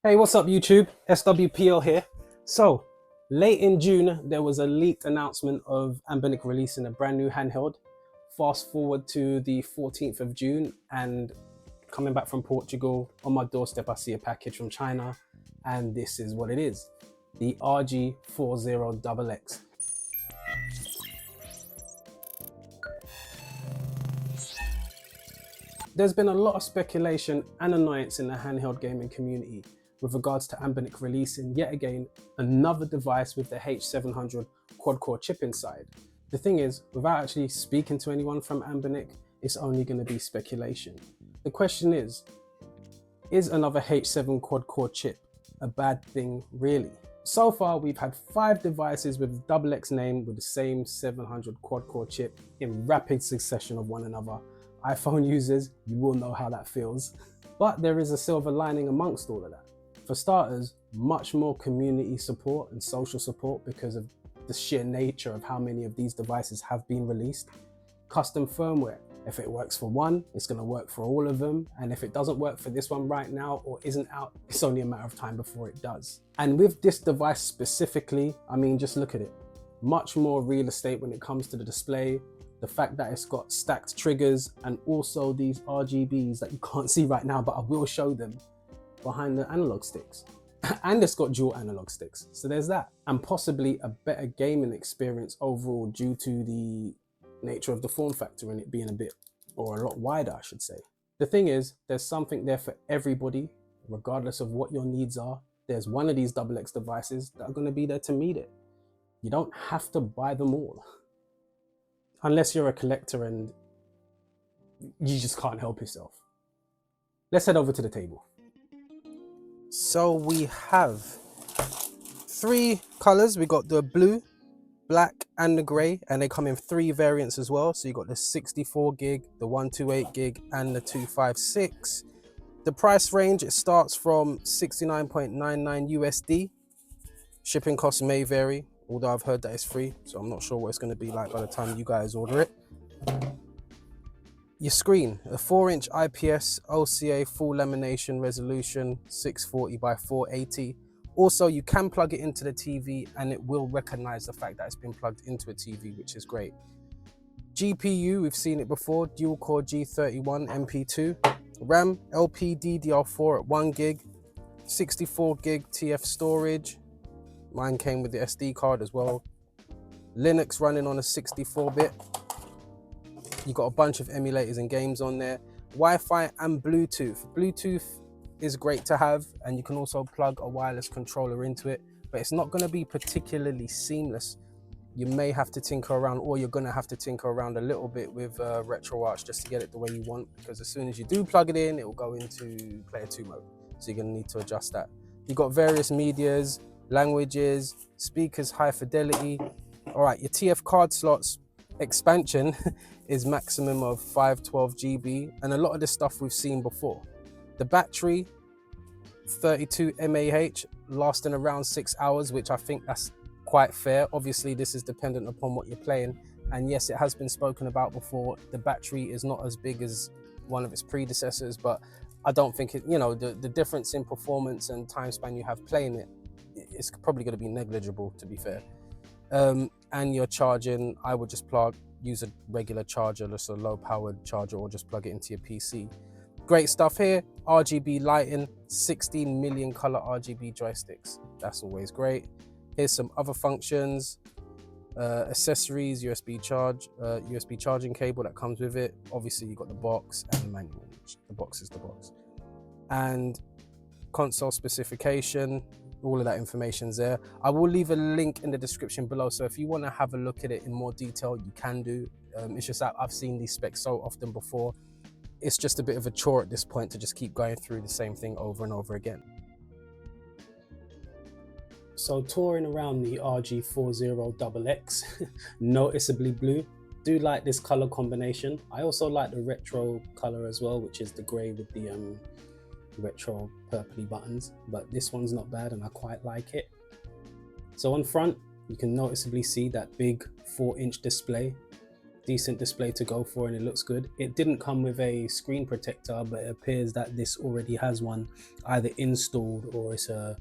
Hey, what's up YouTube? SWPL here. So, late in June, there was a leaked announcement of Anbernic releasing a brand new handheld. Fast forward to the 14th of June and coming back from Portugal, on my doorstep I see a package from China and this is what it is. The RG40XX. There's been a lot of speculation and annoyance in the handheld gaming community with regards to Anbernic releasing yet again another device with the H700 quad-core chip inside. The thing is, without actually speaking to anyone from Anbernic, it's only going to be speculation. The question is another H7 quad-core chip a bad thing really? So far we've had 5 devices with XX name with the same 700 quad-core chip in rapid succession of one another. iPhone users, you will know how that feels. But there is a silver lining amongst all of that. For starters, much more community support and social support because of the sheer nature of how many of these devices have been released. Custom firmware. If it works for one, it's going to work for all of them. And if it doesn't work for this one right now or isn't out, it's only a matter of time before it does. And with this device specifically, I mean, just look at it. Much more real estate when it comes to the display. The fact that it's got stacked triggers and also these RGBs that you can't see right now, but I will show them behind the analog sticks. And it's got dual analog sticks. So there's that. And possibly a better gaming experience overall due to the nature of the form factor and it being a bit, or a lot wider, I should say. The thing is, there's something there for everybody, regardless of what your needs are. There's one of these XX devices that are going to be there to meet it. You don't have to buy them all. Unless you're a collector and you just can't help yourself. Let's head over to the table. So we have 3 colors. We got the blue, black and the gray, and they come in 3 variants as well. So you got the 64 gig, the 128 gig and the 256. The price range, it starts from 69.99 USD. Shipping costs may vary, although I've heard that it's free, so I'm not sure what it's going to be like by the time you guys order it. Your screen, a 4-inch IPS OCA full lamination resolution, 640 by 480. Also, you can plug it into the TV and it will recognize the fact that it's been plugged into a TV, which is great. GPU, we've seen it before, dual core G31 MP2. RAM, LPDDR4 at 1 gig, 64 gig TF storage. Mine came with the SD card as well. Linux running on a 64-bit. You got a bunch of emulators and games on there. Wi-Fi and Bluetooth. Bluetooth is great to have, and you can also plug a wireless controller into it, but it's not going to be particularly seamless. You may have to tinker around, or you're going to have to tinker around a little bit with RetroArch just to get it the way you want, because as soon as you do plug it in, it will go into player 2 mode. So you're going to need to adjust that. You got various medias, languages, speakers, high fidelity. All right, your TF card slots expansion is maximum of 512 GB, and a lot of this stuff we've seen before. The battery, 32 mAh, lasting around 6 hours, which I think that's quite fair. Obviously, this is dependent upon what you're playing, and yes, it has been spoken about before. The battery is not as big as one of its predecessors, but I don't think it, you know, the difference in performance and time span you have playing it, it's probably going to be negligible, to be fair. And your charging, I would just use a regular charger, just a low powered charger, or just plug it into your PC. Great stuff here. RGB lighting, 16 million color RGB joysticks. That's always great. Here's some other functions, accessories, USB charging cable that comes with it. Obviously you got the box and the manual, which the box is the box. And console specification, all of that information's there. I will leave a link in the description below, so if you want to have a look at it in more detail, you can do. It's just that I've seen these specs so often before, it's just a bit of a chore at this point to just keep going through the same thing over and over again. So touring around the RG40XX, noticeably blue. Do like this color combination. I also like the retro color as well, which is the gray with the retro purpley buttons, but this one's not bad and I quite like it. So on front, you can noticeably see that big 4-inch display. decent display to go for, and it looks good. It didn't come with a screen protector, but it appears that this already has one either installed or it's a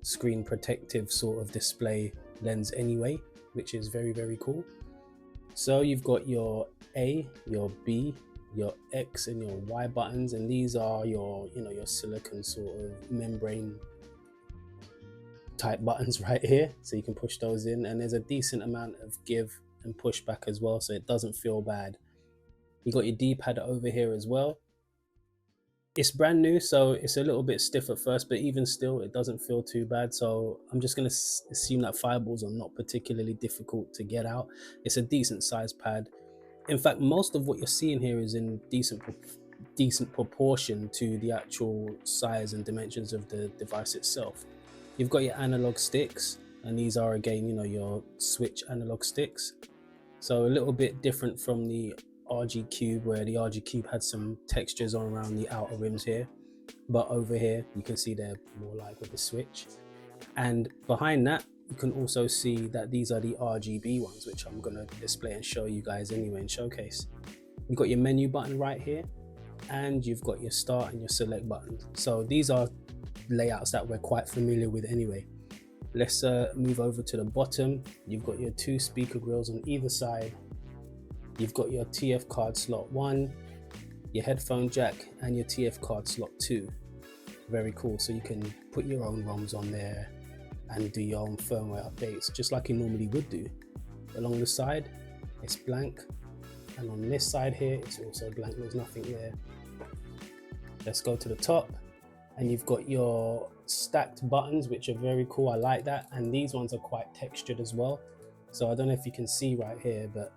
screen protective sort of display lens anyway, which is very, very cool. So you've got your A, your B, your X and your Y buttons, and these are your, you know, your silicon sort of membrane type buttons right here, so you can push those in, and there's a decent amount of give and push back as well, so it doesn't feel bad. You got your D-pad over here as well. It's brand new, so it's a little bit stiff at first, but even still it doesn't feel too bad. So I'm just going to assume that fireballs are not particularly difficult to get out. It's a decent size pad. In fact, most of what you're seeing here is in decent proportion to the actual size and dimensions of the device itself. You've got your analog sticks, and these are again, you know, your switch analog sticks. So a little bit different from the RG Cube, where the RG Cube had some textures on around the outer rims here, but over here you can see they're more like with the switch. And behind that you can also see that these are the RGB ones, which I'm going to display and show you guys anyway and showcase. You've got your menu button right here, and you've got your start and your select buttons. So these are layouts that we're quite familiar with anyway. Let's move over to the bottom. You've got your 2 speaker grills on either side. You've got your TF card slot 1, your headphone jack, and your TF card slot 2. Very cool. So you can put your own ROMs on there and do your own firmware updates just like you normally would do. Along the side it's blank, and on this side here it's also blank, there's nothing there. Let's go to the top, and you've got your stacked buttons, which are very cool. I like that, and these ones are quite textured as well. So I don't know if you can see right here, but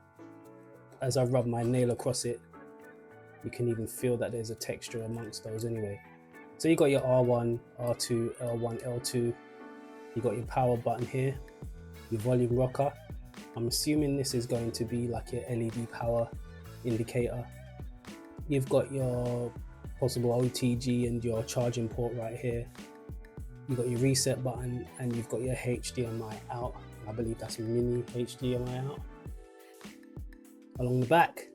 as I rub my nail across it, you can even feel that there's a texture amongst those anyway. So you got your R1, R2, L1, L2. You got your power button here, your volume rocker. I'm assuming this is going to be like your LED power indicator. You've got your possible OTG and your charging port right here. You've got your reset button, and you've got your HDMI out. I believe that's mini HDMI out. Along the back,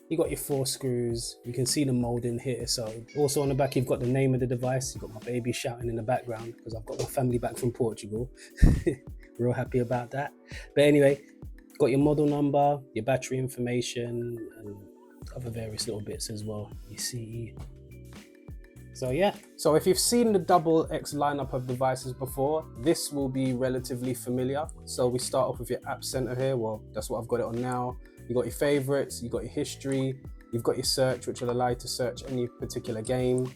you got your 4 screws. You can see the molding here. So also on the back, you've got the name of the device. You've got my baby shouting in the background because I've got my family back from Portugal. Real happy about that. But anyway, got your model number, your battery information, and other various little bits as well, your CE. So yeah, so if you've seen the double X lineup of devices before, this will be relatively familiar. So we start off with your app center here. Well, that's what I've got it on now. You got your favorites, you got your history, you've got your search, which will allow you to search any particular game.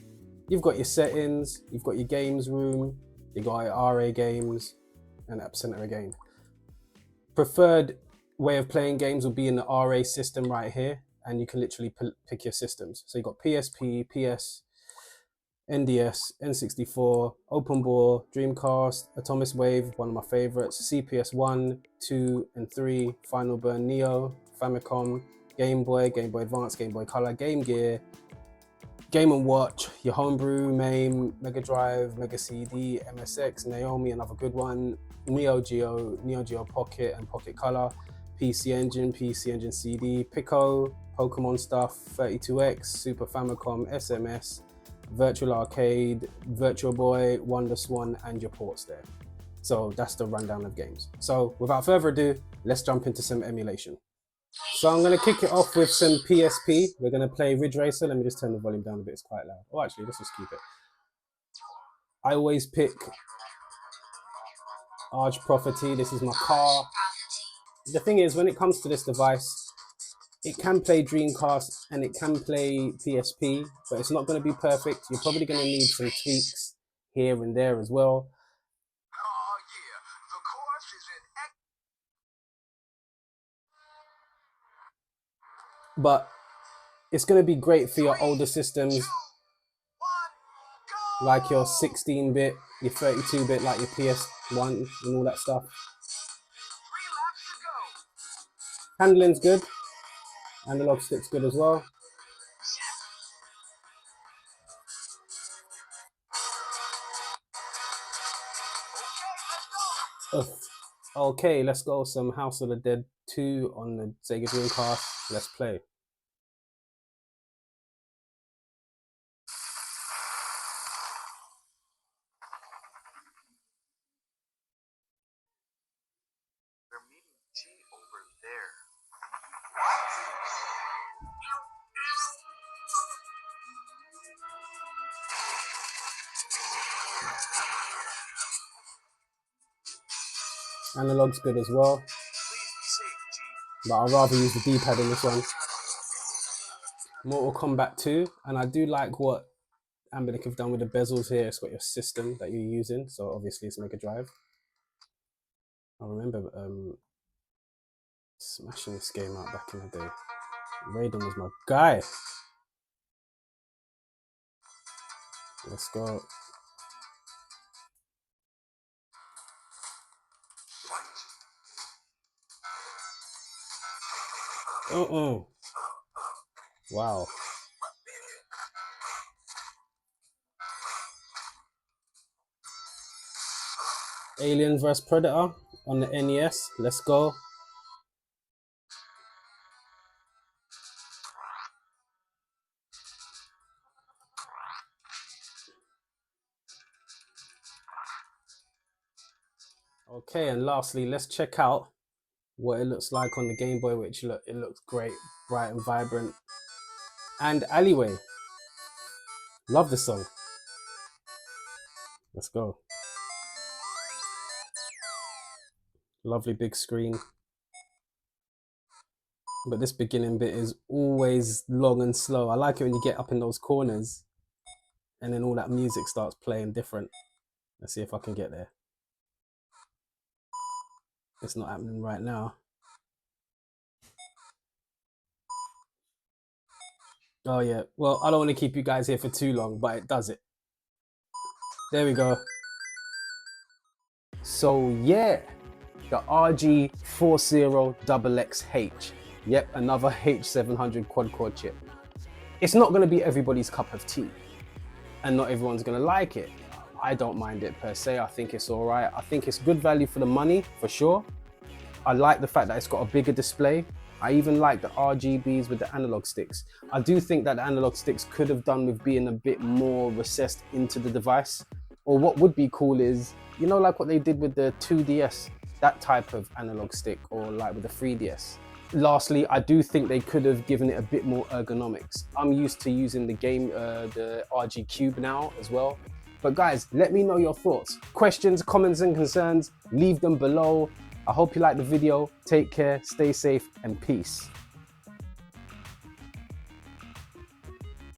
You've got your settings, you've got your games room, you got your RA games, and app center again. Preferred way of playing games will be in the RA system right here, and you can literally pick your systems. So you've got PSP, PS, NDS, N64, Open Ball, Dreamcast, Atomic Wave, one of my favorites, CPS 1, 2, and 3, Final Burn Neo, Famicom, Game Boy, Game Boy Advance, Game Boy Color, Game Gear, Game & Watch, your Homebrew, MAME, Mega Drive, Mega CD, MSX, Naomi, another good one, Neo Geo, Neo Geo Pocket and Pocket Color, PC Engine CD, Pico, Pokemon Stuff, 32X, Super Famicom, SMS, Virtual Arcade, Virtual Boy, Wonder Swan, and your ports there. So that's the rundown of games. So without further ado, let's jump into some emulation. So I'm going to kick it off with some PSP. We're going to play Ridge Racer. Let me just turn the volume down a bit, it's quite loud. Oh, actually, let's just keep it. I always pick Arch Property. This is my car. The thing is, when it comes to this device, it can play Dreamcast and it can play PSP, but it's not going to be perfect. You're probably going to need some tweaks here and there as well. But it's going to be great for your older systems, like your 16-bit, your 32-bit, like your PS1 and all that stuff. Handling's good. Analog stick's good as well. Okay, let's go some House of the Dead 2 on the Sega Dreamcast. Let's play. We're meeting G over there. Analog's good as well, Please be safe, G. but I'd rather use the D-pad in this one. Mortal Kombat 2, and I do like what Anbernic have done with the bezels here. It's got your system that you're using, so obviously it's Mega Drive. I remember smashing this game out back in the day. Raiden was my guy. Let's go. Wow. Alien vs Predator on the NES. Let's go. Okay, and lastly, let's check out what it looks like on the Game Boy, which it looks great, bright and vibrant. And Alleyway. Love the song. Let's go. Lovely big screen. But this beginning bit is always long and slow. I like it when you get up in those corners and then all that music starts playing different. Let's see if I can get there. It's not happening right now. Oh yeah, well, I don't want to keep you guys here for too long, but it does it. There we go. So yeah, the RG40XX H. Yep, another H700 quad-core chip. It's not going to be everybody's cup of tea, and not everyone's going to like it. I don't mind it per se. I think it's all right. I think it's good value for the money, for sure. I like the fact that it's got a bigger display. I even like the RGBs with the analog sticks. I do think that the analog sticks could have done with being a bit more recessed into the device. Or what would be cool is, you know, like what they did with the 2DS, that type of analog stick, or like with the 3DS. Lastly, I do think they could have given it a bit more ergonomics. I'm used to using the RG Cube now as well. But guys, let me know your thoughts. Questions, comments and concerns, leave them below. I hope you liked the video. Take care, stay safe, and peace.